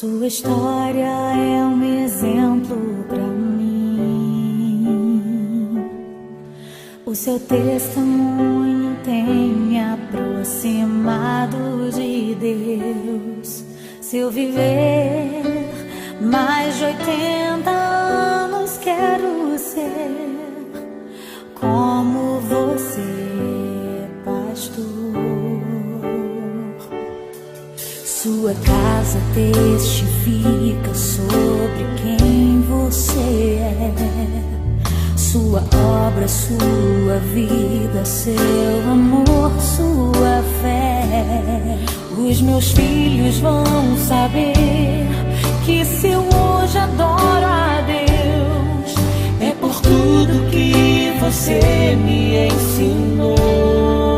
Sua história é um exemplo para mim. O seu testemunho tem me aproximado de Deus. Se eu viver mais de 80 anos, quero ser como você, pastor. Sua casa testifica sobre quem você é. Sua obra, sua vida, seu amor, sua fé. Os meus filhos vão saber que se eu hoje adoro a Deus, é por tudo que você me ensinou.